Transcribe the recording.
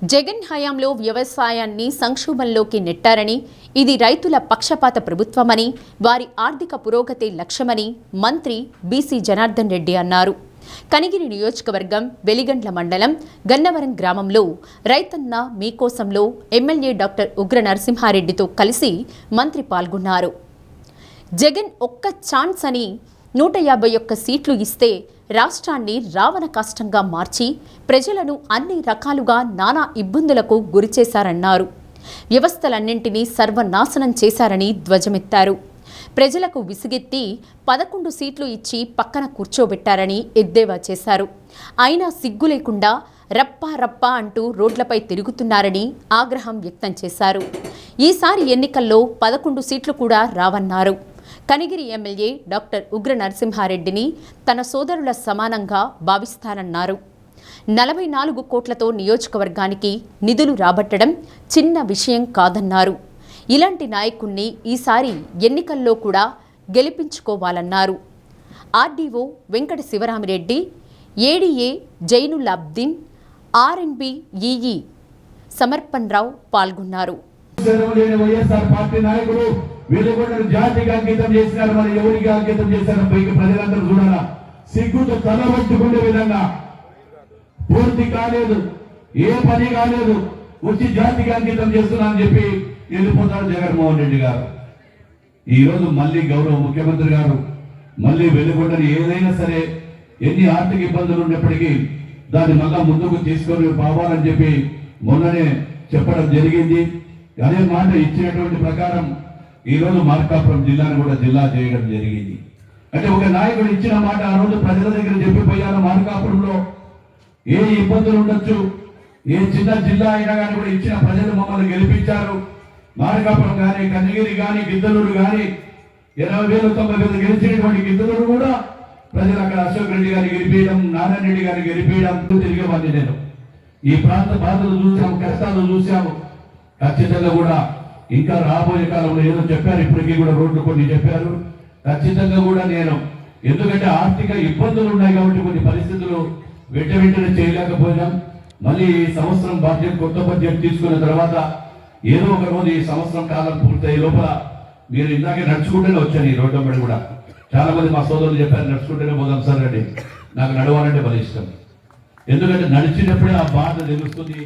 జగన్ హయాంలో వ్యవసాయాన్ని సంక్షోభంలోకి నెట్టారని, ఇది రైతుల పక్షపాత ప్రభుత్వమని, వారి ఆర్థిక పురోగతి లక్ష్యమని మంత్రి బీసీ జనార్దన్ రెడ్డి అన్నారు. కనిగిరి నియోజకవర్గం వెలిగండ్ల మండలం గన్నవరం గ్రామంలో రైతన్న మీకోసంలో ఎమ్మెల్యే డాక్టర్ ఉగ్ర నరసింహారెడ్డితో కలిసి మంత్రి పాల్గొన్నారు. జగన్ ఒక్క ఛాన్స్ అని 151 సీట్లు ఇస్తే రాష్ట్రాన్ని రావణ కష్టంగా మార్చి ప్రజలను అన్ని రకాలుగా నానా ఇబ్బందులకు గురిచేశారన్నారు. వ్యవస్థలన్నింటినీ సర్వనాశనం చేశారని ధ్వజమెత్తారు. ప్రజలకు విసిగెత్తి 11 సీట్లు ఇచ్చి పక్కన కూర్చోబెట్టారని ఎద్దేవా చేశారు. అయినా సిగ్గు లేకుండా రప్పా రప్పా అంటూ రోడ్లపై తిరుగుతున్నారని ఆగ్రహం వ్యక్తం చేశారు. ఈసారి ఎన్నికల్లో 11 సీట్లు కూడా రావన్నారు. కనిగిరి ఎమ్మెల్యే డాక్టర్ ఉగ్ర నరసింహారెడ్డిని తన సోదరుల సమానంగా భావిస్తానన్నారు. 44 కోట్లతో నియోజకవర్గానికి నిధులు రాబట్టడం చిన్న విషయం కాదన్నారు. ఇలాంటి నాయకుణ్ణి ఈసారి ఎన్నికల్లో కూడా గెలిపించుకోవాలన్నారు. RDO Venkata Sivaramireddy, ADA Zainul Abdeen, RNB EE Samarpan Rao పాల్గొన్నారు. వెలుగొండను జాతికి అంకితం చేసినారు. మరి ఎవరికి అంకితం చేశారు ప్రజలందరూ చూడాలా. సిగ్గుతో తలబట్టుకునే విధంగా పూర్తి కాలేదు, ఏ పని కాలేదు, వచ్చి జాతికి అంకితం చేస్తున్నా అని చెప్పి వెళ్ళిపోతాడు జగన్మోహన్ రెడ్డి గారు. ఈ రోజు మళ్ళీ గౌరవ ముఖ్యమంత్రి గారు మళ్ళీ వెలుగొండని ఏదైనా సరే ఎన్ని ఆర్థిక ఇబ్బందులు ఉన్నప్పటికీ దాన్ని మళ్ళా ముందుకు తీసుకొని పోవాలని చెప్పి మొన్ననే చెప్పడం జరిగింది. అదే మాట ఇచ్చినటువంటి ప్రకారం ఈ రోజు మార్కాపురం జిల్లాను కూడా జిల్లా చేయడం జరిగింది. అంటే ఒక నాయకుడు ఇచ్చిన మాట ఆ రోజు ప్రజల దగ్గర చెప్పిపోయారు. మార్కాపురంలో ఏ ఇబ్బందులు ఉండొచ్చు, ఏ చిన్న జిల్లా అయినా కానీ కూడా ఇచ్చిన ప్రజలు మమ్మల్ని గెలిపించారు. మార్కాపురం కానీ, కనిగిరి కానీ, గిద్దలూరు కానీ 80,000 90,000 గెలిచినటువంటి గిద్దలూరు కూడా ప్రజలు అక్కడ అశోక్ రెడ్డి గారిని గెలిపించడం, నారాయణ రెడ్డి గారిని గెలిపించడం తిరిగేవాడిని నేను. ఈ ప్రాంత బాధలు చూసాము, కష్టాలు చూసాము. ఖచ్చితంగా కూడా ఇంకా రాబోయే కాలంలో ఏదో చెప్పారు, ఇప్పటికీ కూడా రోడ్లు కొన్ని చెప్పారు. ఖచ్చితంగా కూడా నేను, ఎందుకంటే ఆర్థిక ఇబ్బందులు ఉన్నాయి కాబట్టి కొన్ని పరిస్థితులు వెంటనే చేయలేకపోయినాం. మళ్ళీ ఈ సంవత్సరం కొత్త బడ్జెట్ తీసుకున్న తర్వాత ఏదో ఒక రోజు ఈ సంవత్సరం కాలం పూర్తయ్యే లోపల మీరు ఇందాకే నడుచుకుంటూనే వచ్చాను. ఈ రోడ్డు అమ్మడి కూడా చాలా మంది మా సోదరులు చెప్పారు నడుచుకుంటూనే పోదాం సార్ అండి. నాకు నడవాలంటే భలే ఇష్టం. ఎందుకంటే నడిచినప్పుడే ఆ బాధ తెలుస్తుంది.